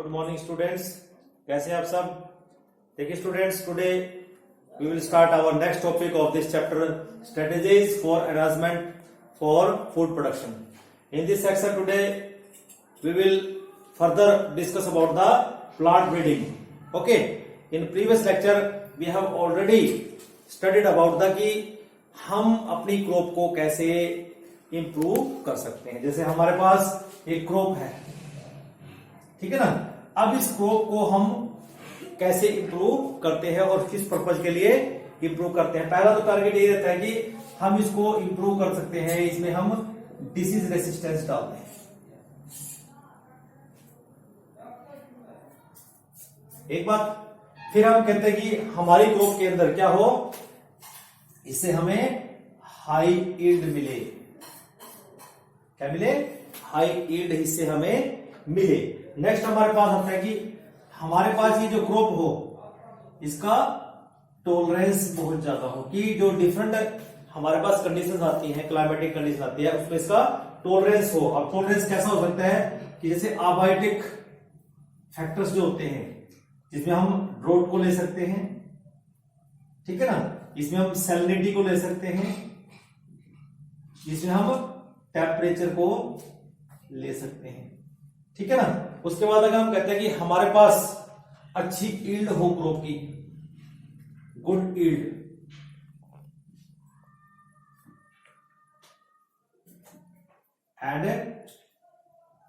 Good morning students, कैसे हैं आप सब। देखिए students, today we will start our next topic of this chapter, strategies for enhancement for food production. In this section today we will further discuss about the plant breeding. Okay, in previous lecture we have already studied about the कि हम अपनी crop को कैसे improve कर सकते हैं। जैसे हमारे पास एक क्रॉप है, ठीक है ना। अब इस क्रॉप को हम कैसे इंप्रूव करते हैं और किस पर्पज के लिए इंप्रूव करते हैं। पहला तो टारगेट ये रहता है कि हम इसको इंप्रूव कर सकते हैं, इसमें हम डिसीज रेसिस्टेंस डालते हैं। एक बात फिर हम कहते हैं कि हमारी क्रॉप के अंदर क्या हो, इससे हमें हाई यील्ड मिले। क्या मिले? हाई यील्ड इससे हमें मिले। नेक्स्ट हमारे पास आता है कि हमारे पास ये जो क्रॉप हो इसका टॉलरेंस बहुत ज्यादा हो, कि जो डिफरेंट हमारे पास कंडीशंस आती हैं, क्लाइमेटिक कंडीशन आती है, उसमें इसका टॉलरेंस हो। अब टॉलरेंस कैसा हो सकता है कि जैसे अबायोटिक फैक्टर्स जो होते हैं, जिसमें हम ड्रोट को ले सकते हैं, ठीक है ना, इसमें हम सैलिनिटी को ले सकते हैं, इसमें हम टेम्परेचर को ले सकते हैं, ठीक है ना। उसके बाद अगर हम कहते हैं कि हमारे पास अच्छी यील्ड हो क्रॉप की, good yield, and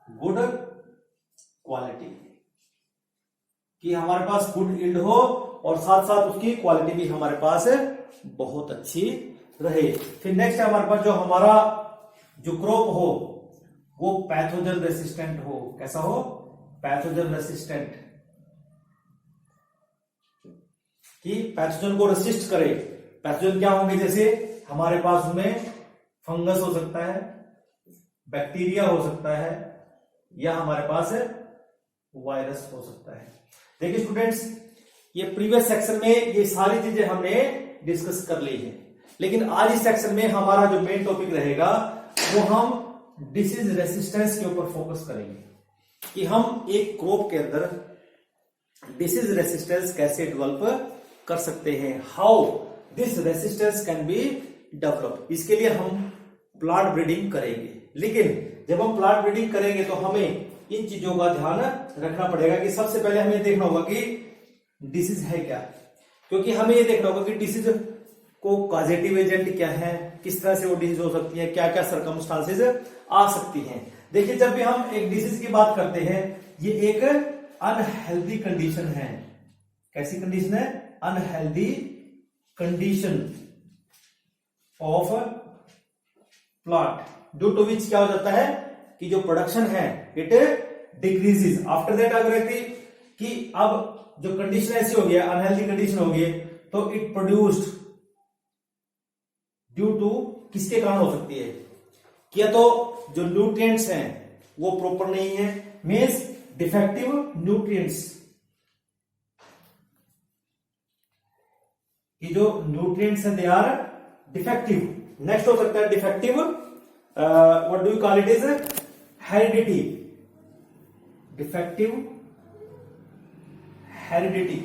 good quality, कि हमारे पास गुड यील्ड हो और साथ साथ उसकी क्वालिटी भी हमारे पास बहुत अच्छी रहे। फिर नेक्स्ट है हमारे पास जो हमारा जो क्रॉप हो वो पैथोजन रेसिस्टेंट हो। कैसा हो? पैथोजन रेसिस्टेंट, कि पैथोजन को रेसिस्ट करे। पैथोजन क्या होंगे? जैसे हमारे पास उसमें फंगस हो सकता है, बैक्टीरिया हो सकता है, या हमारे पास वायरस हो सकता है। देखिए स्टूडेंट्स, ये प्रीवियस सेक्शन में ये सारी चीजें हमने डिस्कस कर ली है, लेकिन आज इस सेक्शन में हमारा जो मेन टॉपिक रहेगा वो हम डिसीज रेसिस्टेंस के ऊपर फोकस करेंगे, कि हम एक क्रॉप के अंदर डिसीज रेसिस्टेंस कैसे डेवलप कर सकते हैं, how this resistance can be develop. इसके लिए हम प्लांट ब्रीडिंग करेंगे। लेकिन जब हम प्लांट ब्रीडिंग करेंगे तो हमें इन चीजों का ध्यान रखना पड़ेगा कि सबसे पहले हमें देखना होगा कि डिसीज है क्या, क्योंकि हमें ये देखना होगा कि डिसीज को कॉजेटिव एजेंट क्या है, किस तरह से वो डिसीज हो सकती है, क्या क्या सर्कमस्टांसेस आ सकती हैं। देखिए, जब भी हम एक डिसीज की बात करते हैं, ये एक अनहेल्दी कंडीशन है। कैसी कंडीशन है? Unhealthy condition of plant, due to which क्या हो जाता है कि जो प्रोडक्शन है इट डिक्रीजेस। आफ्टर दैट अगर रहती कि अब जो कंडीशन ऐसी हो गई, अनहेल्दी कंडीशन हो गई, तो इट प्रोड्यूस्ड ड्यू टू किसके कारण हो सकती है? क्या तो जो न्यूट्रिएंट्स हैं वो प्रॉपर नहीं है, मींस डिफेक्टिव न्यूट्रिएंट्स, कि जो न्यूट्रिएंट्स हैं दे आर डिफेक्टिव। नेक्स्ट हो सकता है defective, what do you call it, is heredity, defective heredity.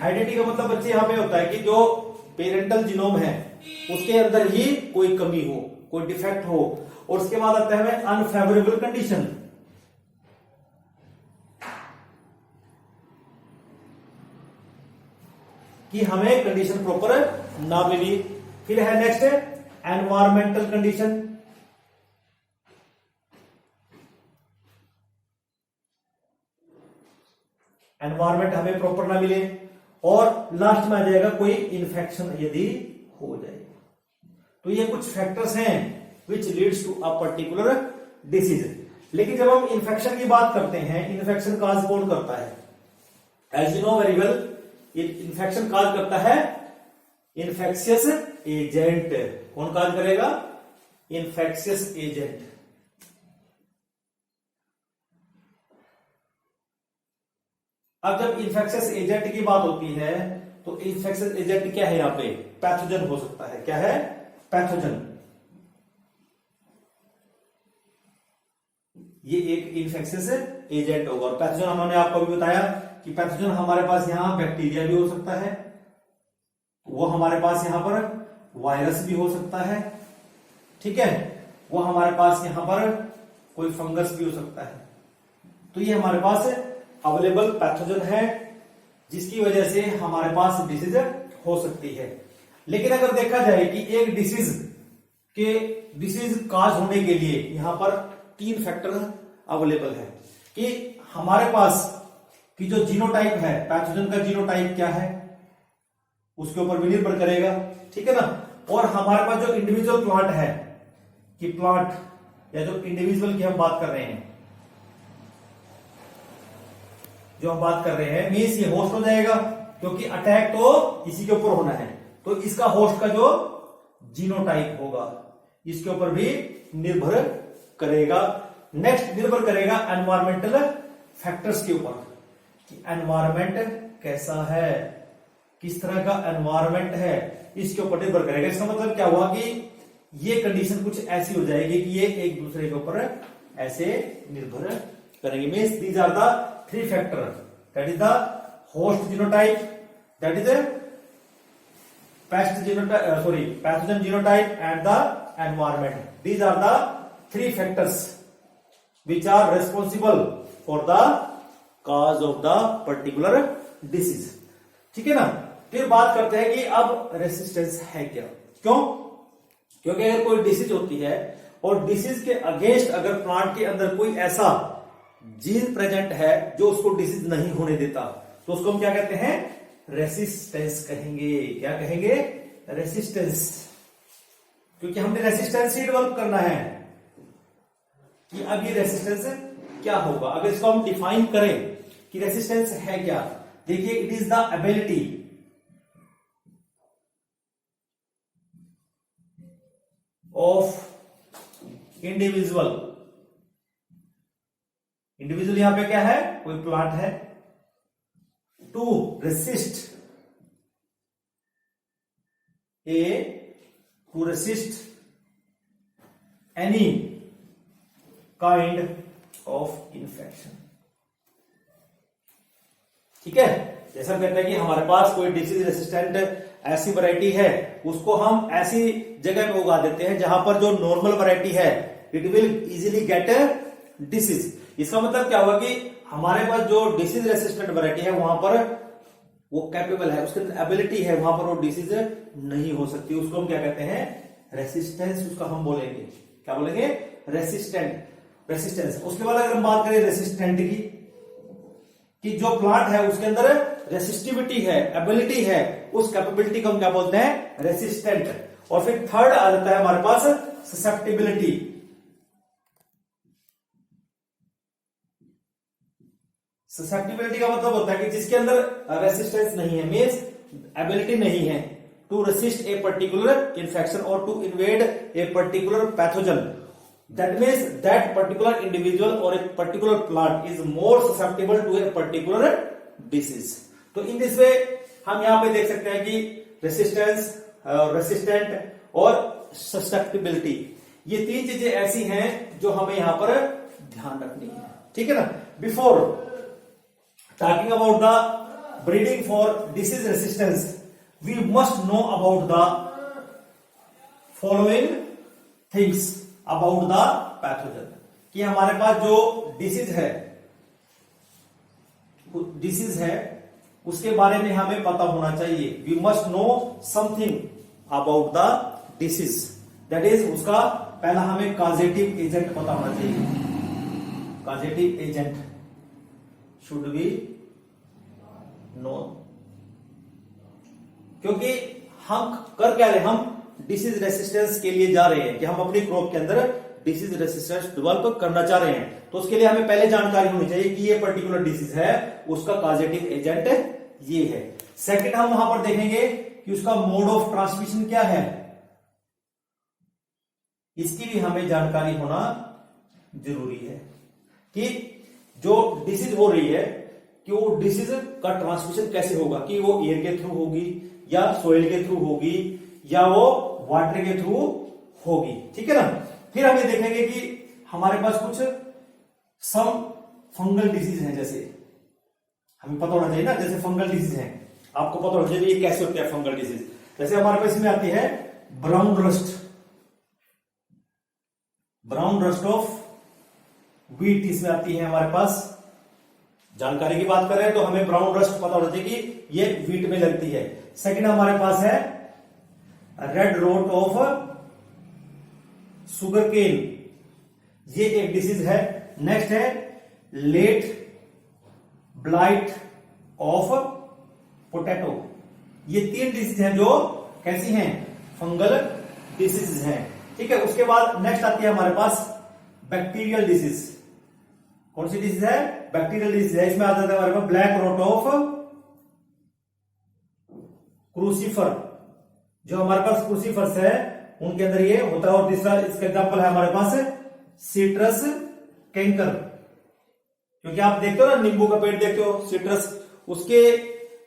Heredity का मतलब बच्चे यहां पे होता है कि जो पेरेंटल जीनोम है उसके अंदर ही कोई कमी हो, कोई डिफेक्ट हो। और उसके बाद आता है हमें अनफेवरेबल कंडीशन, कि हमें कंडीशन प्रॉपर ना मिली। फिर है नेक्स्ट एनवायरमेंटल कंडीशन, एनवायरमेंट हमें प्रॉपर ना मिले। और लास्ट में आ जाएगा कोई इन्फेक्शन यदि हो जाए। तो ये कुछ फैक्टर्स हैं which leads to a particular disease. लेकिन जब हम इन्फेक्शन की बात करते हैं, इन्फेक्शन काज कौन करता है? As you know very well, infection cause करता है इन्फेक्शियस एजेंट। कौन काज करेगा? Infectious agent. अब जब इन्फेक्शियस एजेंट की बात होती है तो इन्फेक्शियस एजेंट क्या है? यहां पे पैथोजन हो सकता है। क्या है? पैथोजन। ये एक इन्फेक्शियस एजेंट होगा। और पैथोजन हमने आपको भी बताया कि पैथोजन हमारे पास यहाँ बैक्टीरिया भी हो सकता है, वो हमारे पास यहाँ पर वायरस भी हो सकता है, ठीक है, वो हमारे पास यहाँ पर कोई फंगस भी हो सकता है। तो ये हमारे पास अवेलेबल पैथोजन है जिसकी वजह से हमारे पास डिसीज हो सकती है। लेकिन अगर देखा जाए कि एक डिसीज काज होने के लिए यहां पर 3 फैक्टर अवेलेबल है कि हमारे पास कि जो जीनोटाइप है, पैथोजन का जीनोटाइप क्या है उसके ऊपर भी निर्भर करेगा, ठीक है ना। और हमारे पास जो इंडिविजुअल प्लांट है कि प्लांट या जो इंडिविजुअल की हम बात कर रहे हैं, जो हम बात कर रहे हैं मीन्स ये होस्ट हो जाएगा, क्योंकि अटैक तो इसी के ऊपर होना है, तो इसका होस्ट का जो जीनोटाइप होगा इसके ऊपर भी निर्भर करेगा। नेक्स्ट निर्भर करेगा एनवायरमेंटल फैक्टर्स के ऊपर कि एनवायरमेंट कैसा है, किस तरह का एनवायरमेंट है, इसके ऊपर निर्भर करेगा। इसका मतलब क्या हुआ कि ये कंडीशन कुछ ऐसी हो जाएगी कि ये एक दूसरे के ऊपर ऐसे निर्भर करेंगे। Means these are the 3 factor, that is the host genotype, that is pathogen genotype and the environment. These are the 3 factors which are responsible for the cause of the particular disease, ठीक है ना। फिर बात करते हैं कि अब resistance है क्या, क्यों? क्योंकि अगर कोई डिसीज होती है और डिसीज के अगेंस्ट अगर प्लांट के अंदर कोई ऐसा जीन प्रेजेंट है जो उसको डिसीज नहीं होने देता, तो उसको हम क्या कहते हैं? रेसिस्टेंस कहेंगे। क्या कहेंगे? रेसिस्टेंस। क्योंकि हमने रेसिस्टेंस ही डेवलप करना है कि अब ये रेसिस्टेंस क्या होगा। अगर इसको हम डिफाइन करें कि रेसिस्टेंस है क्या, देखिए it is the ability of individual यहां पे क्या है? कोई प्लांट है, to resist any kind of infection, ठीक है। जैसा हम कहते हैं कि हमारे पास कोई डिसीज रेसिस्टेंट ऐसी वैरायटी है, उसको हम ऐसी जगह पे उगा देते हैं जहां पर जो नॉर्मल वैरायटी है it will easily get disease. इसका मतलब क्या हुआ कि हमारे पास जो डिसीज रेसिस्टेंट वैरायटी है वहां पर वो कैपेबल है, उसके अंदर एबिलिटी है, वहां पर वो डिसीज नहीं हो सकती। उसको हम क्या कहते हैं? रेसिस्टेंस। उसका हम बोलेंगे, क्या बोलेंगे? रेसिस्टेंस। उसके बाद अगर हम बात करें रेसिस्टेंट की, कि जो प्लांट है उसके अंदर रेसिस्टिविटी है, एबिलिटी है, उस कैपेबिलिटी को हम क्या बोलते हैं? रेसिस्टेंट। और फिर थर्ड आ जाता है हमारे पास ससेप्टिबिलिटी। ससेप्टिबिलिटी का मतलब होता है कि जिसके अंदर रेसिस्टेंस नहीं है, मीन्स एबिलिटी नहीं है to resist a particular infection और to invade a particular pathogen. That means that particular individual or a particular plant is more susceptible to a particular disease. तो in this way हम यहाँ पे देख सकते हैं कि रेसिस्टेंस, रेसिस्टेंट और ससेप्टिबिलिटी, ये 3 चीजें ऐसी हैं जो हमें यहाँ पर ध्यान रखनी है, ठीक है ना। Before talking about the breeding for disease resistance, we must know about the following things about the pathogen, कि हमारे पास जो डिसीज है उसके बारे में हमें पता होना चाहिए। We must know something about the disease, that is उसका पहला हमें कॉजेटिव एजेंट पता होना चाहिए। Causative agent should be known, क्योंकि हम कर क्या रहे, हम डिसीज रेसिस्टेंस के लिए जा रहे हैं कि हम अपनी क्रॉप के अंदर डिसीज रेसिस्टेंस डेवलप करना चाह रहे हैं। तो उसके लिए हमें पहले जानकारी होनी चाहिए कि ये पर्टिकुलर डिसीज है, उसका कॉजेटिव एजेंट ये है। सेकंड हम वहां पर देखेंगे कि उसका मोड ऑफ ट्रांसमिशन क्या है, इसकी भी हमें जानकारी होना जरूरी है कि जो डिसीज हो रही है कि वो डिसीज का ट्रांसमिशन कैसे होगा, कि वो एयर के थ्रू होगी या सोइल के थ्रू होगी या वो वाटर के थ्रू होगी, ठीक है ना। फिर हम ये देखेंगे कि हमारे पास कुछ सम फंगल डिसीज है, जैसे हमें पता होना चाहिए ना, जैसे फंगल डिसीज है, आपको पता होना चाहिए ये कैसे होती है फंगल डिसीज। जैसे हमारे पास इसमें आती है brown rust, brown rust of wheat इसमें आती है हमारे पास। जानकारी की बात करें तो हमें ब्राउन रस्ट पता होना चाहिए कि ये व्हीट में लगती है। सेकंड हमारे पास है red rot of sugarcane, ये एक डिसीज है। नेक्स्ट है लेट ब्लाइट ऑफ पोटैटो। ये 3 डिसीज हैं जो कैसी हैं, फंगल डिसीज हैं। ठीक है, उसके बाद नेक्स्ट आती है हमारे पास बैक्टीरियल डिसीज। कौन सी डिसीज है, बैक्टीरियल डिसीज है। इसमें आ जाता है हमारे पास ब्लैक रोट ऑफ क्रूसीफर, जो हमारे पास क्रूसीफर्स है उनके अंदर ये होता है। और तीसरा इसका एग्जांपल है हमारे पास सिट्रस कैंकर, क्योंकि आप देखते हो ना नींबू का पेड़ देखते हो, सिट्रस, उसके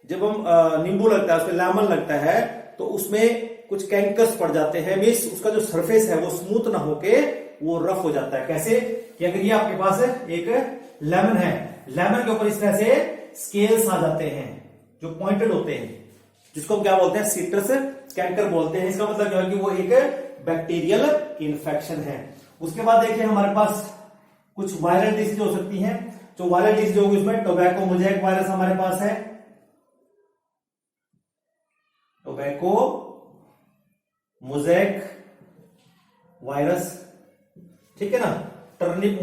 जब हम नींबू लगता है उसमें लेमन लगता है तो उसमें कुछ कैंकर्स पड़ जाते हैं, मीन्स उसका जो सरफेस है वो स्मूथ ना होके वो रफ हो जाता है। कैसे कि अगर ये आपके पास एक लेमन है, लेमन के ऊपर इस तरह से स्केल्स आ जाते हैं जो पॉइंटेड होते हैं, जिसको हम क्या बोलते हैं, सिट्रस कैंकर बोलते हैं। इसका मतलब जो है कि वो एक बैक्टीरियल इन्फेक्शन है। उसके बाद देखिए हमारे पास कुछ वायरल डिसीज हो सकती हैं। जो वायरल डिसीज होगी उसमें टोबैको मोज़ेक वायरस हमारे पास है, टोबैको मोज़ेक वायरस, ठीक है ना। टर्निप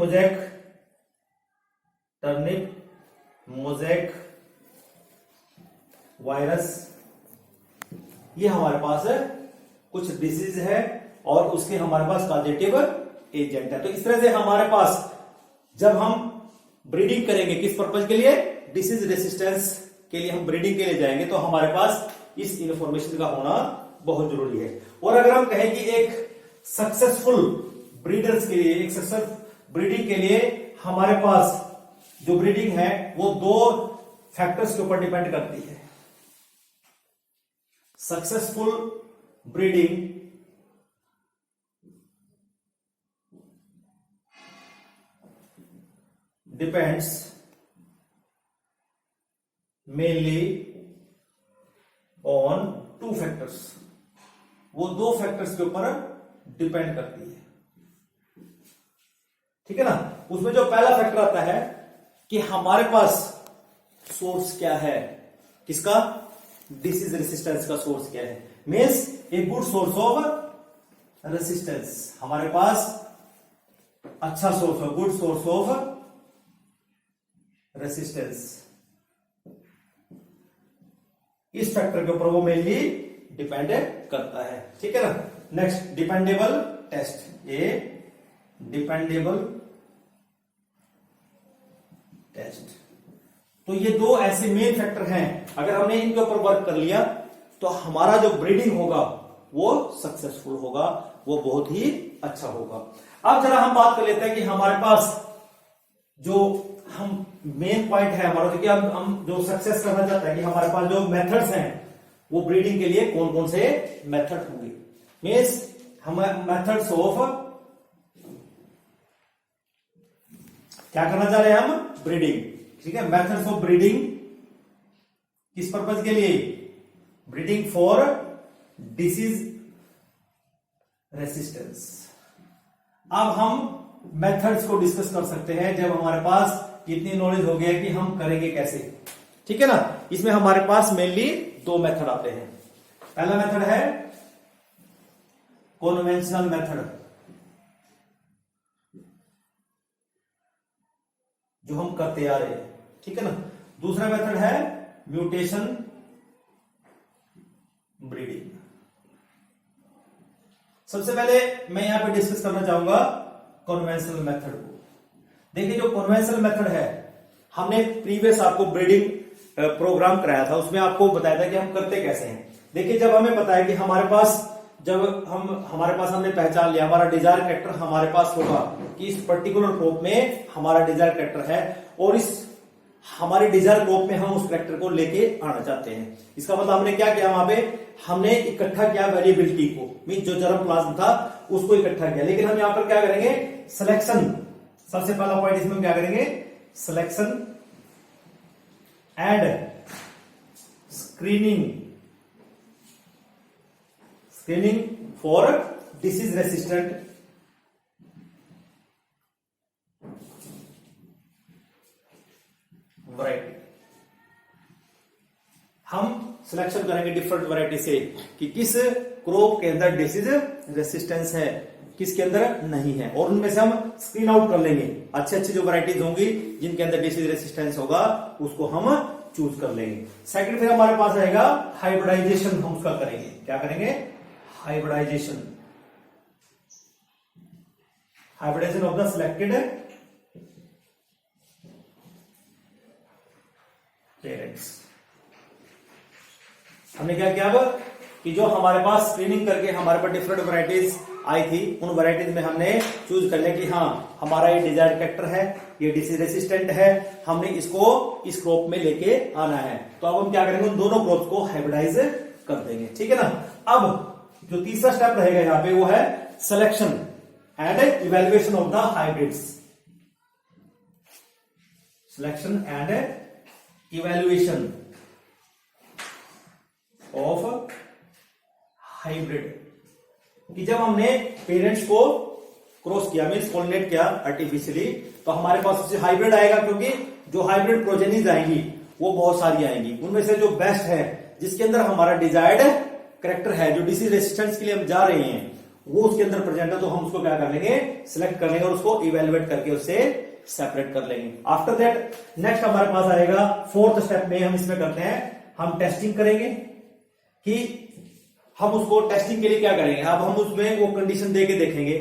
मोज़ेक वायरस, ये हमारे पास कुछ डिसीज है और उसके हमारे पास कॉजेटिव एजेंट है। तो इस तरह से हमारे पास जब हम ब्रीडिंग करेंगे, किस पर्पज के लिए, डिसीज रेसिस्टेंस के लिए हम ब्रीडिंग के लिए जाएंगे, तो हमारे पास इस इंफॉर्मेशन का होना बहुत जरूरी है। और अगर हम कहें कि एक सक्सेसफुल ब्रीडर्स के लिए, एक सक्सेसफुल ब्रीडिंग के लिए हमारे पास जो ब्रीडिंग है वो 2 फैक्टर्स के ऊपर डिपेंड करती है। Successful breeding depends mainly on 2 factors, वो 2 फैक्टर्स के ऊपर डिपेंड करती है, ठीक है ना। उसमें जो पहला फैक्टर आता है कि हमारे पास सोर्स क्या है, किसका, डिसीज रेसिस्टेंस का सोर्स क्या है, means a good source of resistance, हमारे पास अच्छा सोर्स है, गुड सोर्स ऑफ रेसिस्टेंस। इस फैक्टर के ऊपर वो मेनली डिपेंड करता है, ठीक है ना। नेक्स्ट डिपेंडेबल टेस्ट, ए डिपेंडेबल टेस्ट। तो ये 2 ऐसे मेन फैक्टर हैं, अगर हमने इनके ऊपर वर्क कर लिया तो हमारा जो ब्रीडिंग होगा वो सक्सेसफुल होगा, वो बहुत ही अच्छा होगा। अब जरा हम बात कर लेते हैं कि हमारे पास जो हम मेन पॉइंट है हमारा, क्योंकि हम जो सक्सेस करना चाहते हैं कि हमारे पास जो मेथड्स हैं वो ब्रीडिंग के लिए कौन कौन से मेथड होंगे, मीन्स हम मेथड्स ऑफ क्या करना चाह रहे हैं हम, ब्रीडिंग, ठीक है। मेथड्स ऑफ ब्रीडिंग किस पर्पज के लिए, ब्रीडिंग फॉर डिसीज रेसिस्टेंस। अब हम मेथड्स को डिस्कस कर सकते हैं जब हमारे पास इतनी नॉलेज हो गया कि हम करेंगे कैसे, ठीक है ना। इसमें हमारे पास मेनली 2 मेथड आते हैं। पहला मेथड है कन्वेंशनल मेथड, जो हम करते आ रहे हैं, ठीक है ना। दूसरा मेथड है म्यूटेशन ब्रीडिंग। सबसे पहले मैं यहां पे डिस्कस करना चाहूंगा कन्वेंशनल मेथड को। देखिए जो कन्वेंशनल मेथड है, हमने प्रीवियस आपको ब्रीडिंग प्रोग्राम कराया था, उसमें आपको बताया था कि हम करते कैसे हैं। देखिए जब हमें पता है कि हमारे पास हमने पहचान लिया हमारा डिजायर कैरेक्टर हमारे पास होगा कि इस पर्टिकुलर क्रॉप में हमारा डिजायर कैरेक्टर है और इस हमारे डिजायर क्रॉप में हम उस कैरेक्टर को लेके आना चाहते हैं। इसका मतलब हमने क्या किया, वहां पे हमने इकट्ठा किया वेरिएबिलिटी को, मीन जो जर्म प्लाज्म था उसको इकट्ठा किया। लेकिन हम यहां पर क्या करेंगे, सिलेक्शन। सबसे पहला पॉइंट इसमें क्या करेंगे, selection and screening for disease resistant variety. हम सिलेक्शन करेंगे डिफरेंट वैरायटी से कि किस क्रॉप के अंदर डिसीज रेसिस्टेंस है, किसके अंदर नहीं है, और उनमें से हम स्क्रीन आउट कर लेंगे। अच्छे अच्छे जो वैरायटीज होंगी जिनके अंदर डिसीज रेसिस्टेंस होगा उसको हम चूज कर लेंगे। सेकंड फिर हमारे पास आएगा हाइब्रिडाइजेशन, हम उसका करेंगे। क्या करेंगे? Hybridisation of the selected parents. हमने क्या किया अब कि जो हमारे पास स्क्रीनिंग करके हमारे पास डिफरेंट वैरायटीज आई थी, उन वैरायटीज में हमने चूज कर लिया कि हाँ हमारा ये डिजायर्ड कैरेक्टर है, ये डिसीज रेसिस्टेंट है, हमने इसको इस क्रॉप में लेके आना है। तो अब हम क्या करेंगे, उन दोनों क्रॉप्स को हाइब्रिडाइज कर देंगे। ठीक है ना। अब जो तीसरा स्टेप रहेगा यहाँ पे वो है selection and evaluation of the hybrids. Selection and evaluation of hybrid, कि जब हमने पेरेंट्स को क्रॉस किया, मीन्स पॉलिनेट किया आर्टिफिशियली, तो हमारे पास उससे हाइब्रिड आएगा, क्योंकि जो हाइब्रिड प्रोजेनीज आएंगी वो बहुत सारी आएंगी। उनमें से जो बेस्ट है, जिसके अंदर हमारा डिजायर्ड कैरेक्टर है, जो डिसीज रेसिस्टेंस के लिए हम जा रहे हैं, वो उसके अंदर प्रेजेंट है, तो हम उसको क्या कर लेंगे, सिलेक्ट कर लेंगे और उसको इवेल्युएट करके उससे सेपरेट कर लेंगे। आफ्टर दैट नेक्स्ट हमारे पास आएगा फोर्थ स्टेप में, हम इसमें करते हैं, हम टेस्टिंग करेंगे कि हम उसको टेस्टिंग के लिए क्या करेंगे। अब हम उसमें वो कंडीशन दे के देखेंगे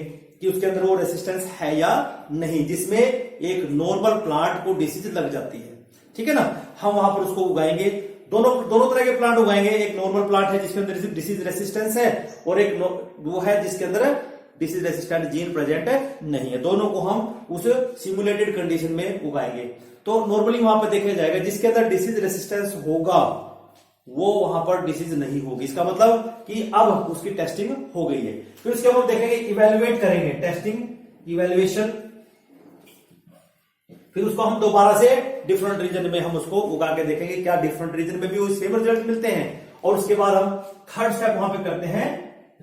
कि उसके अंदर वो रेसिस्टेंस है या नहीं, जिसमें एक नॉर्मल प्लांट को डिसीज लग जाती है। ठीक है ना। हम वहां पर उसको उगाएंगे, दोनों तरह के प्लांट उगाएंगे। एक नॉर्मल प्लांट है जिसके अंदर डिसीज रेसिस्टेंस है, और एक वो है जिसके अंदर डिसीज रेसिस्टेंट जीन प्रेजेंट नहीं है। दोनों को हम उस सिमुलेटेड कंडीशन में उगाएंगे। तो नॉर्मली वहां पर देखा जाएगा जिसके अंदर डिसीज रेसिस्टेंस होगा वो वहां पर डिसीज नहीं होगी। इसका मतलब कि अब उसकी टेस्टिंग हो गई है। फिर उसके बाद देखेंगे, इवेल्युएट करेंगे, टेस्टिंग इवेल्युएशन। फिर उसको हम दोबारा से डिफरेंट रीजन में हम उसको उगा के देखेंगे क्या डिफरेंट रीजन में भी वो सेम रिजल्ट मिलते हैं। और उसके बाद हम थर्ड स्टेप वहां पे करते हैं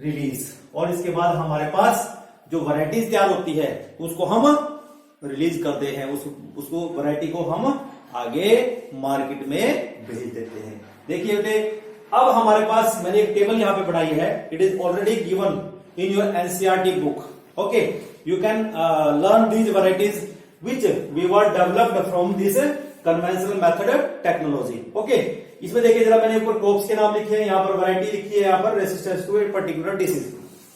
रिलीज, और इसके बाद हमारे पास जो वैरायटीज तैयार होती है उसको हम रिलीज करते हैं, उसको वैरायटी को हम आगे मार्केट में भेज देते हैं। देखिए बेटे, अब हमारे पास मैंने एक टेबल यहां पे बनाई है, it is already given in your NCERT book. Okay, you can learn these varieties which we were developed from this conventional method technology. Okay, इसमें देखिए जरा, मैंने ऊपर क्रॉप्स के नाम लिखे हैं, यहाँ पर वैरायटी लिखी है, यहाँ पर resistance to a particular disease.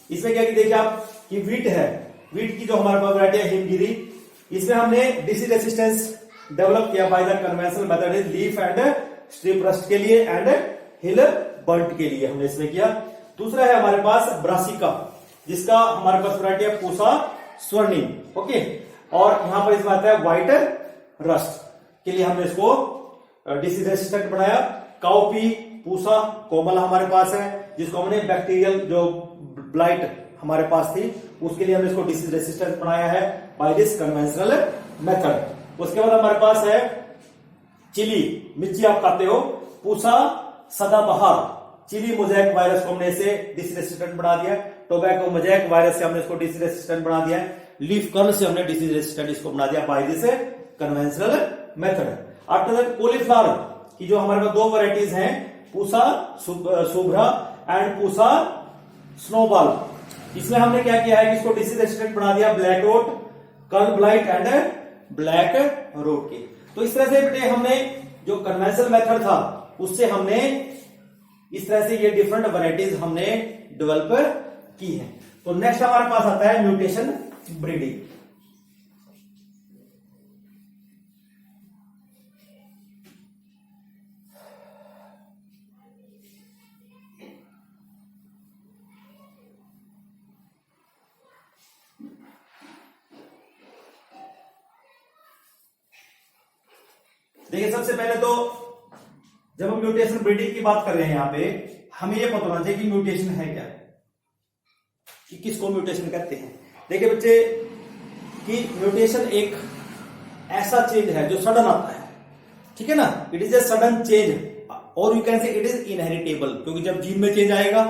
इसमें क्या देखिए आप कि व्हीट है, व्हीट की जो हमारे पास वैरायटी है हिमगिरी, इसमें हमने डिसीज रेसिस्टेंस डेवलप किया by the conventional method is leaf and strip rust के लिए एंड हिल बर्ट के लिए हमने इसमें किया। दूसरा है हमारे पास ब्रासिका, जिसका हमारे पास वैरायटी है पूसा स्वर्णिम। ओके, और यहां पर इसमें आता है व्हाइट रस्ट के लिए हमने इसको डिसीज रेसिस्टेंट बनाया। काउपी पूसा कोमल हमारे पास है, जिसको हमने बैक्टीरियल जो ब्लाइट हमारे पास थी उसके लिए हमने इसको डिसीज रेसिस्टेंट बनाया है बाय दिस कन्वेंशनल मेथड। उसके बाद हमारे पास है चिली, मिर्ची आप खाते हो, पूसा सदाबहार, चिली मोजैक वायरस को हमने इसे डिसीज रेसिस्टेंट बना दिया। टोबैको मोजैक वायरस से हमने इसको डिसीज रेसिस्टेंट बना दिया। लीफ कर्ल से हमने डिसीज रेसिस्टेंट इसको बना दिया by this conventional method. After that cauliflower की जो हमारे पास दो वैरायटीज हैं, पूसा शुभ्रा एंड पूसा स्नोबॉल, इसमें हमने क्या किया है कि इसको डिसीज रेसिस्टेंट बना दिया black rot, curl blight and black rot के। तो इस तरह से बेटे हमने जो कन्वेंशनल मेथड था उससे हमने इस तरह से ये डिफरेंट वैरायटीज हमने डेवलप की है। तो नेक्स्ट हमारे पास आता है म्यूटेशन ब्रीडिंग। देखिए, सबसे पहले तो जब हम म्यूटेशन ब्रीडिंग की बात कर रहे हैं यहां पे हमें यह पता होना चाहिए कि म्यूटेशन है क्या, कि किसको म्यूटेशन कहते हैं। देखिए बच्चे कि म्यूटेशन एक ऐसा चेंज है जो सडन आता है, ठीक है ना, it is a sudden change, और you can say it is inheritable, क्योंकि जब जीन में चेंज आएगा,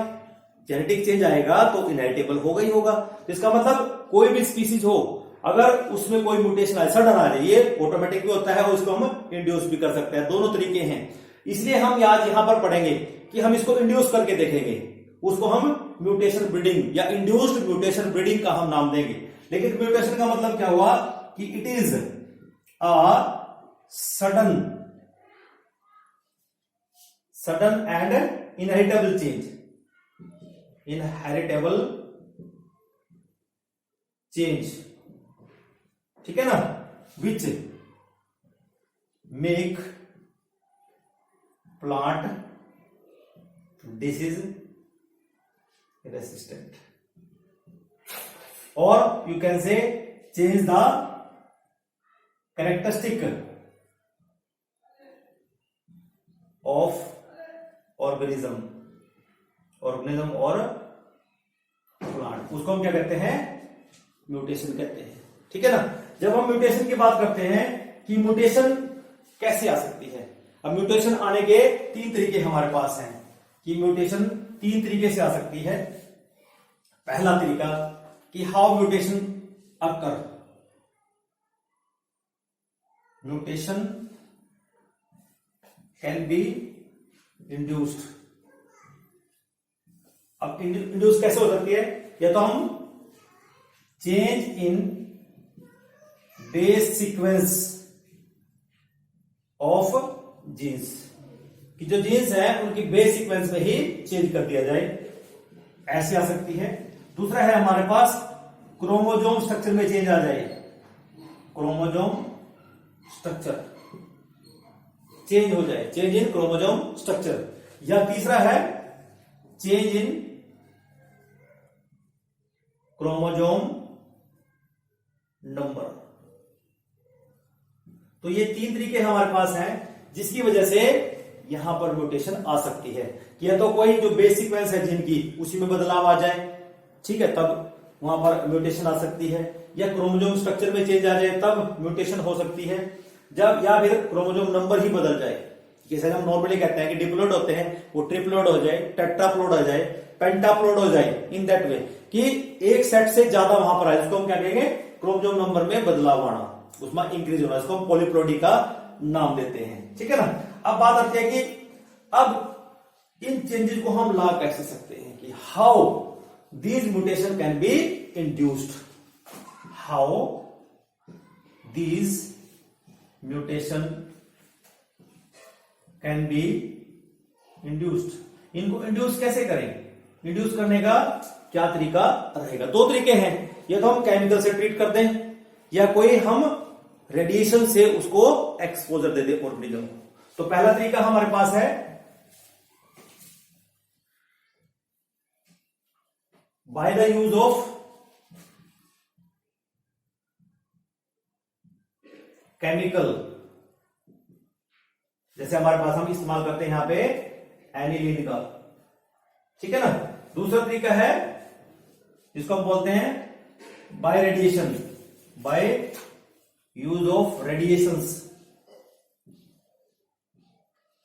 जेनेटिक चेंज आएगा तो इनहेरिटेबल होगा ही होगा। तो इसका मतलब कोई भी स्पीसीज हो, अगर उसमें कोई म्यूटेशन आए, सडन आ जाए, ये ऑटोमेटिक भी होता है और इसको हम इंड्यूस भी कर सकते हैं, दोनों तरीके हैं। इसलिए हम आज यहां पर पढ़ेंगे कि हम इसको इंड्यूस करके देखेंगे, उसको हम म्यूटेशन ब्रीडिंग या इंड्यूस्ड म्यूटेशन ब्रीडिंग का हम नाम देंगे। लेकिन म्यूटेशन का मतलब क्या हुआ कि it is a sudden and inheritable change, inheritable change, ठीक है ना, which make plant disease resistant, और you can say change the characteristic of organism और प्लांट, उसको हम क्या कहते हैं, म्यूटेशन कहते हैं, ठीक है ना। जब हम म्यूटेशन की बात करते हैं कि म्यूटेशन कैसे आ सकती है, अब म्यूटेशन आने के 3 तरीके हमारे पास हैं कि म्यूटेशन 3 तरीके से आ सकती है। पहला तरीका कि how mutation occur, mutation can be induced. अब इंड्यूस कैसे हो सकती है, या तो हम change in base sequence of genes, कि जो जीन्स है उनकी बेस सीक्वेंस में ही चेंज कर दिया जाए, ऐसे आ सकती है। दूसरा है हमारे पास क्रोमोजोम स्ट्रक्चर में चेंज आ जाए, क्रोमोजोम स्ट्रक्चर चेंज हो जाए, चेंज इन क्रोमोजोम स्ट्रक्चर। या तीसरा है चेंज इन क्रोमोजोम नंबर। तो ये 3 तरीके हमारे पास हैं जिसकी वजह से यहां पर म्यूटेशन आ सकती है, कि या तो कोई जो बेस सीक्वेंस है जिनकी उसी में बदलाव आ जाए, ठीक है, तब वहां पर म्यूटेशन आ सकती है, या क्रोमोजोम स्ट्रक्चर में चेंज आ जाए तब म्यूटेशन हो सकती है, जब या फिर क्रोमोजोम नंबर ही बदल जाए, जैसे हम नॉर्मली कहते हैं कि डिप्लोइड होते हैं, वो ट्रिप्लोइड हो जाए, टेट्राप्लोइड हो जाए, पेंटाप्लोइड हो जाए, इन दैट वे कि एक सेट से ज्यादा वहां पर आए, उसको हम क्या कहेंगे, क्रोमोजोम नंबर में बदलाव आना, उसमें इंक्रीज होना, इसको हम पॉलीप्लोइडी का नाम देते हैं, ठीक है ना। अब बात आती है कि अब इन चेंजेस को हम ला कैसे सकते हैं, कि how these mutation can be induced, how these mutation can be induced. इनको इंड्यूस कैसे करें, इंड्यूस करने का क्या तरीका रहेगा। 2 तरीके हैं, या तो हम केमिकल से ट्रीट कर दें, या कोई हम रेडिएशन से उसको एक्सपोजर दे दें ऑर्गेनिज्म को। तो पहला तरीका हमारे पास है by the use of chemical, जैसे हमारे पास हम इस्तेमाल करते हैं यहां पे एनिलीन का, ठीक है ना। दूसरा तरीका है जिसको हम बोलते हैं bye radiation, by use of radiations.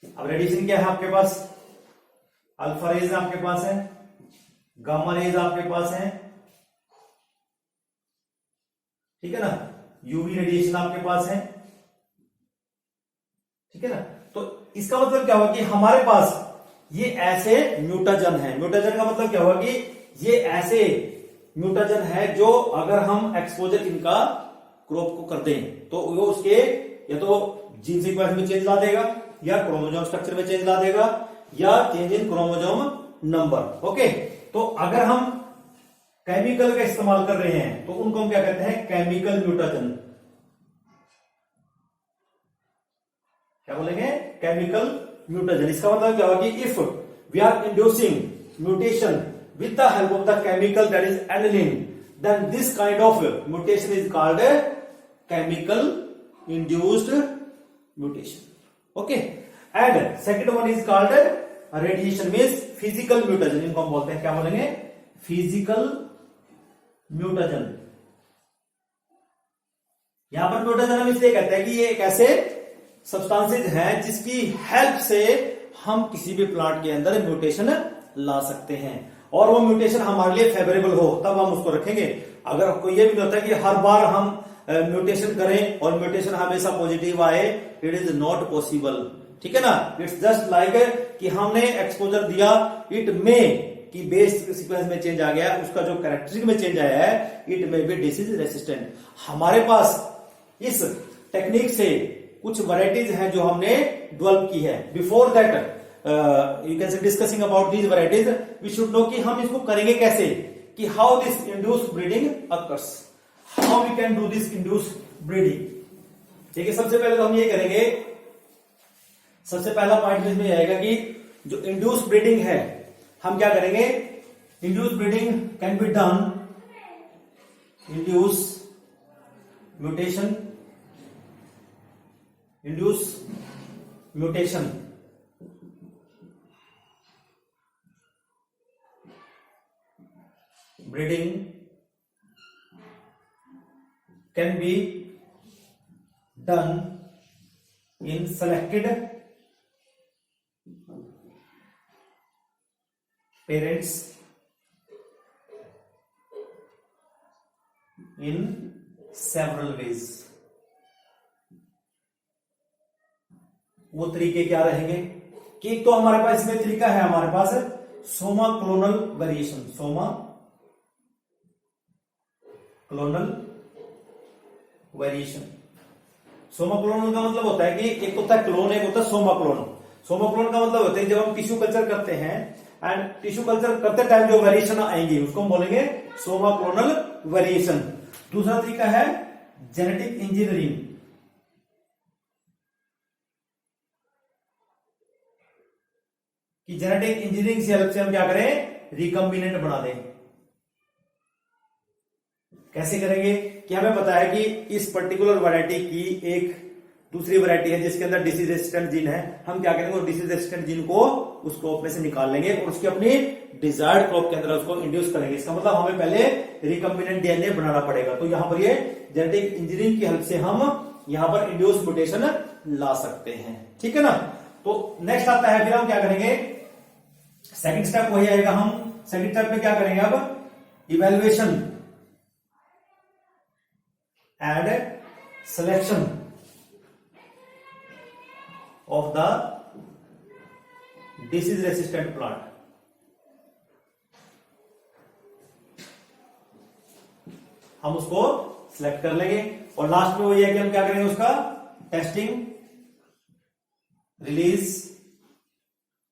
अब रेडिएशन क्या है आपके पास, अल्फा रेज आपके पास है, गामा रेज आपके पास है, ठीक है ना, यूवी रेडिएशन आपके पास है, ठीक है ना। तो इसका मतलब क्या हुआ कि हमारे पास ये ऐसे म्यूटाजन है, म्यूटाजन का मतलब क्या हुआ कि ये ऐसे म्यूटाजन है जो अगर हम एक्सपोजर इनका क्रॉप को कर दें तो वो उसके या तो जीन सीक्वेंस में चेंज ला देगा, या क्रोमोजोम स्ट्रक्चर में चेंज ला देगा, या change in chromosome number. Okay, तो अगर हम केमिकल का इस्तेमाल कर रहे हैं तो उनको हम क्या कहते हैं, केमिकल म्यूटाजन। क्या बोलेंगे, केमिकल म्यूटाजन। इसका मतलब क्या होगा कि if we are inducing mutation with the help of the chemical that is aniline, then this kind of mutation is called a chemical induced mutation. Okay, and second one is called radiation, means physical mutagen, इनको हम बोलते हैं, क्या बोलेंगे, physical mutagen, यहां पर mutation हम इसलिए कहते हैं कि ये एक ऐसे सब्सटेंसेज हैं जिसकी हेल्प से हम किसी भी प्लांट के अंदर म्यूटेशन ला सकते हैं, और वो म्यूटेशन हमारे लिए फेवरेबल हो तब हम उसको रखेंगे। अगर कोई ये भी नहीं होता कि हर बार हम म्यूटेशन करें और म्यूटेशन हमेशा पॉजिटिव आए, इट इज नॉट पॉसिबल, ठीक है ना। इट्स जस्ट लाइक कि हमने एक्सपोजर दिया, इट मे कि बेस सीक्वेंस में चेंज आ गया, उसका जो कैरेक्टरिस्टिक में चेंज आया है, it may be disease resistant. हमारे पास इस टेक्निक से कुछ वैरायटीज हैं जो हमने डेवलप की है। Before that you can say discussing about these varieties, we should know कि हम इसको करेंगे कैसे, कि how this induce breeding occurs, how we can do this induce breeding. ठीक है, सबसे पहले तो हम ये करेंगे, सबसे पहला पॉइंट इसमें आएगा कि जो इंड्यूस ब्रीडिंग है, हम क्या करेंगे, induce breeding can be done, induce mutation, induce mutation breeding can be done in selected parents in several ways। वो तरीके क्या रहेंगे कि एक तो हमारे पास इसमें तरीका है, हमारे पास soma clonal variation, soma clonal variation. Soma clonal का मतलब होता है कि एक होता है क्लोन, एक होता है सोमा क्लोन। सोमा क्लोन का मतलब होता है जब हम टिश्यू कल्चर करते हैं एंड टिश्यू कल्चर करते टाइम जो वेरिएशन आएंगी उसको हम बोलेंगे सोमा क्लोनल वेरिएशन। दूसरा तरीका है जेनेटिक इंजीनियरिंग, कि जेनेटिक इंजीनियरिंग से हेल्प से हम क्या करें, रिकम्बिनेंट बना दें। कैसे करेंगे कि हमें पता है कि इस पर्टिकुलर वैरायटी की एक दूसरी वैरायटी है जिसके अंदर डिसीज रेसिस्टेंट जीन है, हम क्या करेंगे, वो डिसीज रेसिस्टेंट जीन को उस क्रॉप में से निकाल लेंगे और उसकी अपनी डिजायर्ड क्रॉप के अंदर उसको इंड्यूस करेंगे। इसका मतलब हमें पहले रिकम्बिनेंट डीएनए बनाना पड़ेगा। तो यहां पर ये जेनेटिक इंजीनियरिंग की हेल्प से हम यहां पर इंड्यूस म्यूटेशन ला सकते हैं, ठीक है ना। तो नेक्स्ट आता है, फिर हम क्या करेंगे, सेकंड स्टेप वही आएगा। हम सेकंड स्टेप में क्या करेंगे, अब evaluation and selection of the disease resistant plant. हम उसको सिलेक्ट कर लेंगे और लास्ट में वो ये कि हम क्या करेंगे, उसका टेस्टिंग रिलीज,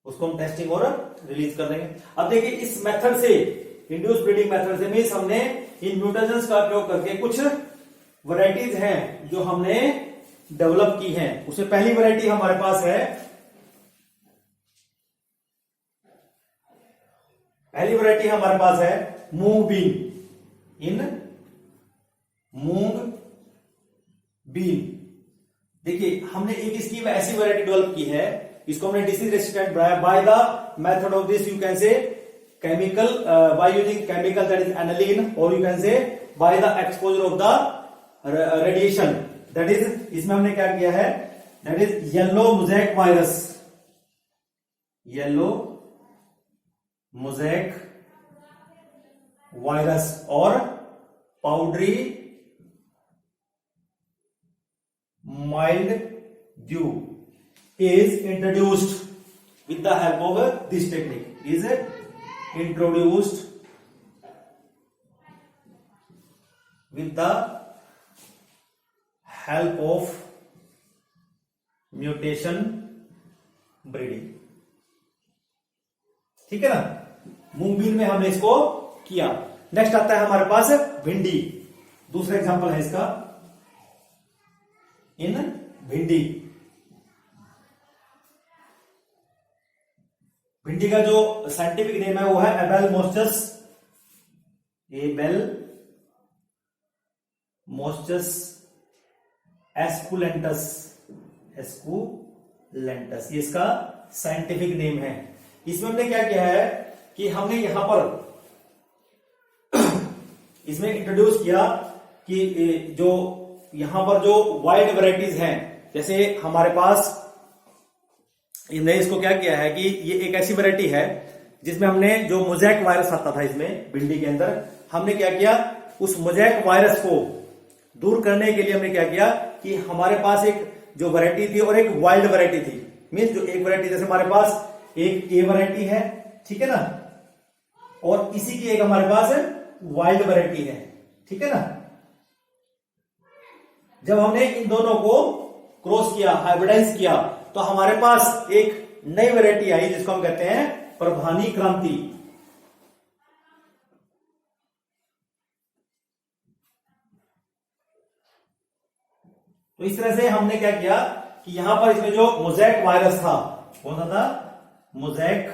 उसको हम टेस्टिंग और रिलीज कर देंगे। अब देखिए इस मेथड से, इंड्यूस ब्रीडिंग मेथड से मींस हमने इन म्यूटेशंस का प्रयोग करके कुछ वैरायटीज हैं जो हमने डेवलप की हैं। उसमें पहली वैरायटी हमारे पास है, पहली वैरायटी हमारे पास है मूंग बीन, इन मूंग बीन। देखिए हमने एक इसकी ऐसी वैरायटी डेवलप की है, इसको हमने डिसीज रेसिस्टेंट बनाया by the method of this, you can say chemical, by using chemical that is aniline, और you can say by the exposure of the radiation, that is, इसमें हमने क्या किया है, that is yellow mosaic virus, yellow mosaic virus और powdery mildew is introduced with the help of this technique, is introduced with the help of mutation breeding। ठीक है ना, मूंग been में हमने इसको किया। नेक्स्ट आता है हमारे पास भिंडी, दूसरा एग्जांपल है इसका, इन भिंडी। भिंडी का जो साइंटिफिक नेम है वो है एबेल मोस्टस, एबेल मोस्टस एस्कुलेंटस, एस्कुलेंटस, ये इसका साइंटिफिक नेम है। इसमें हमने क्या किया है कि हमने यहां पर इसमें इंट्रोड्यूस किया कि जो यहां पर जो वाइड वैरायटीज हैं, जैसे हमारे पास इन्होंने इसको क्या किया है कि ये एक ऐसी वैरायटी है जिसमें हमने जो मोज़ेक वायरस आता था इसमें भिंडी के अंदर, हमने क्या किया, उस मोज़ेक वायरस को दूर करने के लिए हमने क्या किया कि हमारे पास एक जो वैरायटी थी और एक वाइल्ड वैरायटी थी। मीन्स जो एक वैरायटी, जैसे हमारे पास एक ए वैरायटी है, ठीक है ना, और इसी की एक हमारे पास वाइल्ड वैरायटी है, ठीक है ना। जब हमने इन दोनों को क्रॉस किया, हाइब्रिडाइज किया, तो हमारे पास एक नई वैरायटी आई जिसको हम कहते हैं प्रभानी क्रांति। तो इस तरह से हमने क्या किया कि यहां पर इसमें जो मोज़ेक वायरस था, कौन सा था, मोज़ेक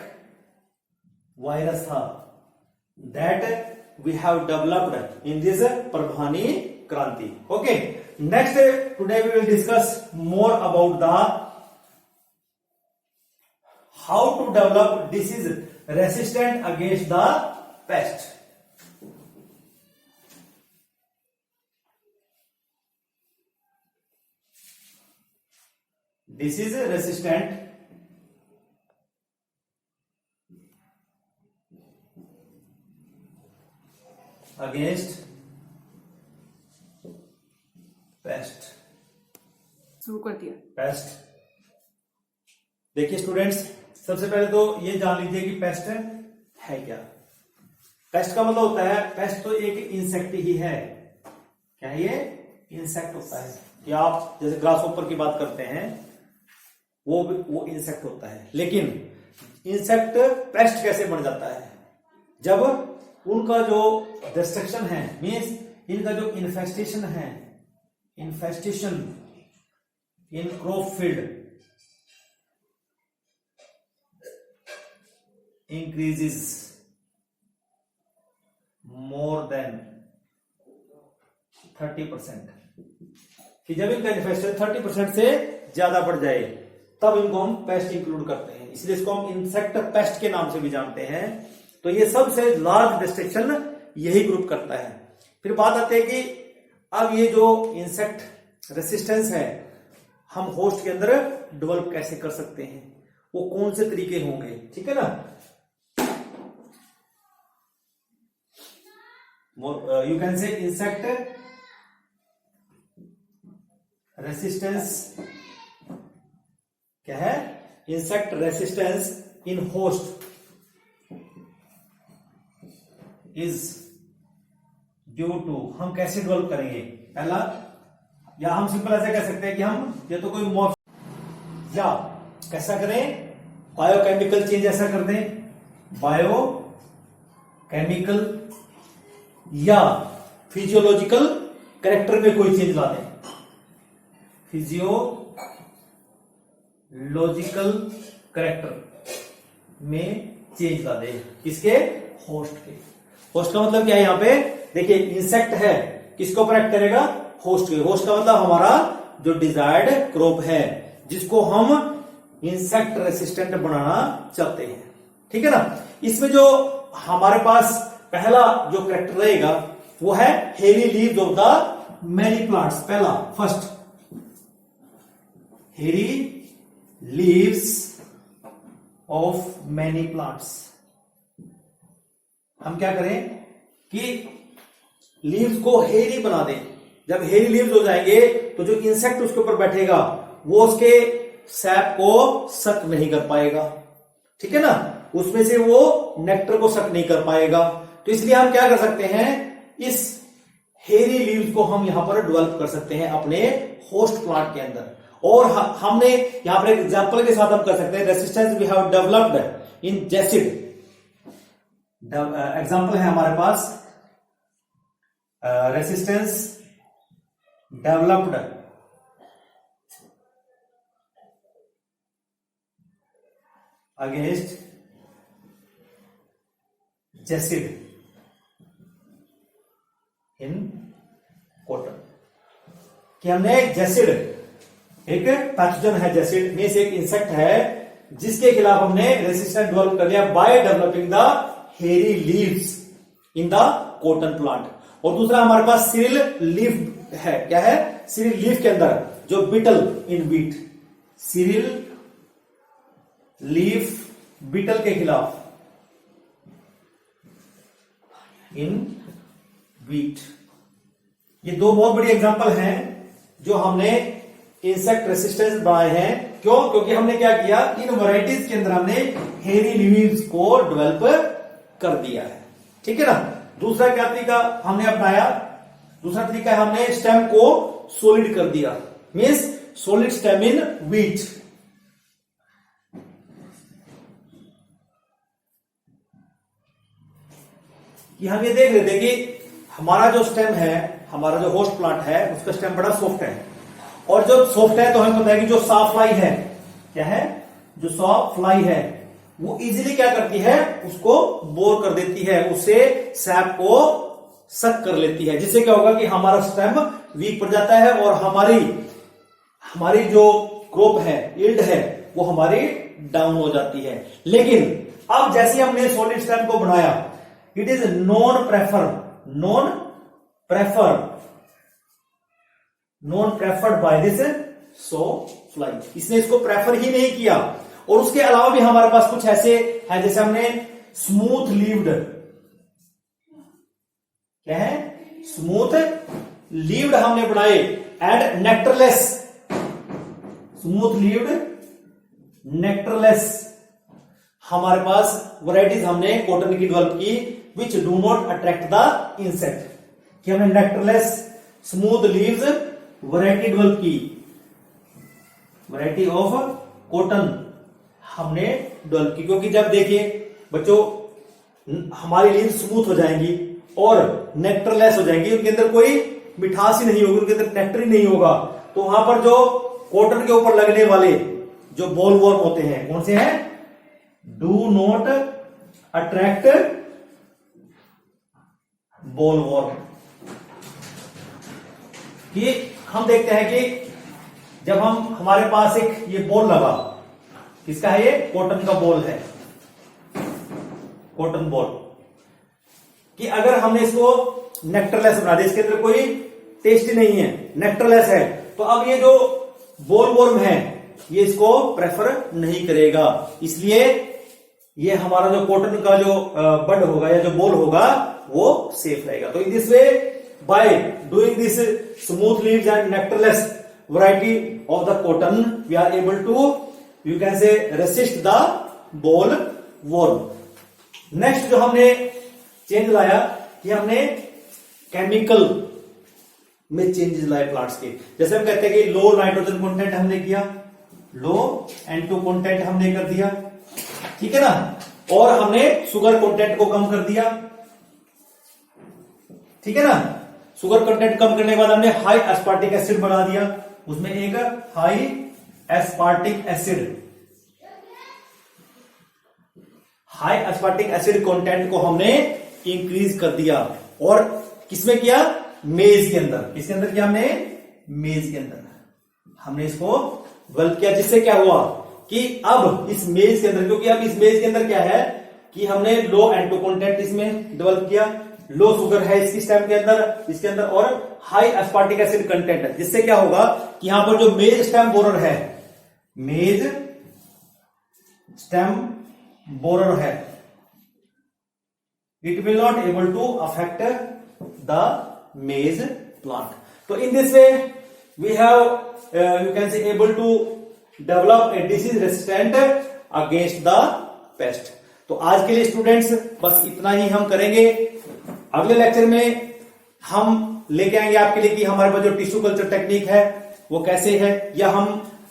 वायरस था, that we have developed in this Parbhani Kranti. Okay, next today we will discuss more about the how to develop disease resistant against the pest. Disease resistant against pest। शुरू कर दिया। Paste, देखिए students, सबसे पहले तो ये जान लीजिए कि पेस्ट है क्या। पेस्ट का मतलब होता है, पेस्ट तो एक इंसेक्ट ही है। क्या है ये? इंसेक्ट होता है। कि आप जैसे ग्रासहोपर की बात करते हैं, वो इंसेक्ट होता है। लेकिन इंसेक्ट पेस्ट कैसे बन जाता है? जब उनका जो डिस्ट्रक्शन है, मीन्स इनका जो इन्फेस्टेशन है, infestation in crop field increases more than 30%, कि जब इनका इन्फेस्टेशन 30% से ज्यादा बढ़ जाए तब इनको हम पेस्ट इंक्लूड करते हैं। इसलिए इसको हम इंसेक्ट पेस्ट के नाम से भी जानते हैं। तो ये सबसे लार्ज डिस्ट्रक्शन यही ग्रुप करता है। फिर बात आती है कि अब ये जो इंसेक्ट रेसिस्टेंस है हम होस्ट के अंदर डेवलप कैसे कर सकते हैं, वो कौन से तरीके होंगे, ठीक है ना। You can say insect resistance क्या है? Insect resistance in host is due to, हम कैसे डेवलप करेंगे? पहला, या हम सिंपल ऐसे कह सकते हैं कि हम ये तो कोई या कैसा करें, बायोकेमिकल चेंज ऐसा कर दें, बायोकेमिकल या फिजियोलॉजिकल कैरेक्टर में कोई चेंज ला दें, फिजियोलॉजिकल कैरेक्टर में चेंज ला दे। किसके? होस्ट के। होस्ट का मतलब क्या है? यहां पे देखिए इंसेक्ट है, किसको प्रोटेक्ट करेगा? होस्ट के। होस्ट का मतलब हमारा जो डिजायर्ड क्रॉप है जिसको हम इंसेक्ट रेसिस्टेंट बनाना चाहते हैं, ठीक है ना। इसमें जो हमारे पास पहला जो कैरेक्टर रहेगा वो है हेरी leaves of the many plants. पहला, फर्स्ट, हेरी लीव्स ऑफ मैनी प्लांट्स। हम क्या करें कि लीव्स को हेरी बना दें। जब हेरी लीव्स हो जाएंगे तो जो इंसेक्ट उसके ऊपर बैठेगा वो उसके सैप को सक नहीं कर पाएगा, ठीक है ना, उसमें से वो नेक्टर को सक नहीं कर पाएगा। तो इसलिए हम क्या कर सकते हैं, इस हेरी लीव्स को हम यहां पर डेवलप कर सकते हैं अपने होस्ट प्लांट के अंदर। और हमने यहां पर एग्जांपल के साथ हम कर सकते हैं, resistance we have developed in jassid. Example है हमारे पास, resistance developed against jassid in cotton. कि हमने जैसिड, एक पैथोजन है जैसिड, में से एक इंसेक्ट है जिसके खिलाफ हमने रेसिस्टेंस डेवलप कर लिया बाय डेवलपिंग द हेरी leaves in the cotton plant. और दूसरा हमारे पास सिरिल लीफ है। क्या है? सीरियल लीफ के अंदर जो beetle in wheat, cereal leaf beetle के खिलाफ इन वीट। ये दो बहुत बड़ी एग्जांपल हैं जो हमने इंसेक्ट रेसिस्टेंस बनाए हैं। क्यों? क्योंकि हमने क्या किया, इन वैरायटीज के अंदर हमने हेरी लीव्स को डेवलप कर दिया है। ठीक है ना। दूसरा क्या तरीका हमने अपनाया, दूसरा तरीका है हमने स्टेम को सॉलिड कर दिया, means solid stem in wheat. कि हम ये देख रहे थे कि हमारा जो स्टेम है, हमारा जो होस्ट प्लांट है, उसका स्टेम बड़ा सॉफ्ट है, और जो सॉफ्ट है तो हमें पता है कि जो सॉफ्ट फ्लाई है, क्या है, जो सॉफ्ट फ्लाई है वो इजीली क्या करती है, उसको बोर कर देती है, उससे सैप को सक कर लेती है, जिससे क्या होगा कि हमारा स्टेम वीक पड़ जाता है और हमारी जो क्रॉप है, यील्ड है, वो हमारी डाउन हो जाती है। लेकिन अब जैसे हमने सॉलिड स्टेम को बनाया, it is non preferred by this so fly. इसने इसको प्रेफर ही नहीं किया। और उसके अलावा भी हमारे पास कुछ ऐसे है, जैसे हमने स्मूथ लीव्ड, क्या है, स्मूथ लीव्ड हमने बनाए, and nectarless, smooth levied nectarless हमारे पास वैरायटीज हमने कॉटन की डेवलप की, which do not attract the insect. कि हमने nectarless smooth leaves variety develop की, वैरायटी ऑफ कॉटन हमने डेवलप की। क्योंकि जब देखिए बच्चों, हमारी लीव स्मूथ हो जाएंगी और नेक्टरलेस हो जाएंगी, उनके अंदर कोई मिठास ही नहीं होगी, उनके अंदर नेक्टर ही नहीं होगा, तो वहां पर जो कॉटन के ऊपर लगने वाले जो बॉल वॉर्म होते हैं, कौन से हैं, do not attract ball warm. कि हम देखते हैं कि जब हमारे पास एक ये बॉल लगा, किसका है, ये कॉटन का बॉल है, कॉटन बॉल, कि अगर हमने इसको नेक्टरलेस बना दिया, इसके अंदर कोई टेस्ट ही नहीं है, नेक्टरलेस है, तो अब ये जो बॉल वॉर्म है ये इसको प्रेफर नहीं करेगा, इसलिए ये हमारा जो कॉटन का जो बड होगा या जो बॉल होगा वो सेफ रहेगा। तो in this way, by doing this smooth leaves and nectarless variety of the cotton, we are able to, you can say, resist the bollworm. Next जो हमने चेंज लाया, कि हमने केमिकल में चेंजेस लाए प्लांट्स के। जैसे हम कहते हैं कि लो नाइट्रोजन कंटेंट हमने किया, लो N2 कंटेंट हमने कर दिया, ठीक है ना, और हमने शुगर कंटेंट को कम कर दिया, ठीक है ना। शुगर कंटेंट कम करने के बाद हमने हाई एस्पार्टिक एसिड बना दिया, उसमें एक high aspartic acid, high aspartic acid content को हमने इंक्रीज कर दिया। और किसमें किया, मेज के अंदर, किसके अंदर किया हमने, मेज के अंदर हमने इसको डेवलप किया, जिससे क्या हुआ कि अब इस मेज के अंदर, क्योंकि अब इस मेज के अंदर क्या है कि हमने लो N2 कंटेंट इसमें डेवलप किया, लो शुगर है इसकी स्टेम के अंदर, इसके अंदर, और हाई एस्पार्टिक एसिड कंटेंट है, जिससे क्या होगा कि यहां पर जो मेज स्टेम बोरर है, मेज स्टेम बोरर है, it will not able to affect the maize plant. तो in this way we have, you can say, able to develop a disease resistant against the pest. तो आज के लिए students बस इतना ही हम करेंगे। अगले लेक्चर में हम लेके आएंगे आपके लिए कि हमारे पास जो टिश्यू कल्चर टेक्निक है वो कैसे है, या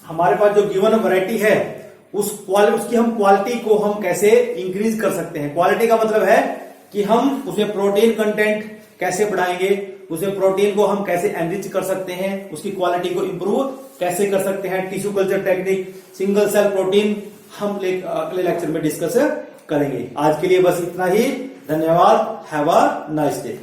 हमारे पास जो गिवन वैरायटी है उसकी हम क्वालिटी को हम कैसे इंक्रीज कर सकते हैं। क्वालिटी का मतलब है कि हम उसमें प्रोटीन कंटेंट कैसे बढ़ाएंगे, उसे प्रोटीन को हम कैसे एनरिच कर सकते हैं, उसकी क्वालिटी को इंप्रूव कैसे कर सकते हैं। Tissue culture technique, single cell protein हम अगले लेक्चर में डिस्कस करेंगे। आज के लिए बस इतना ही। धन्यवाद। Have a nice day.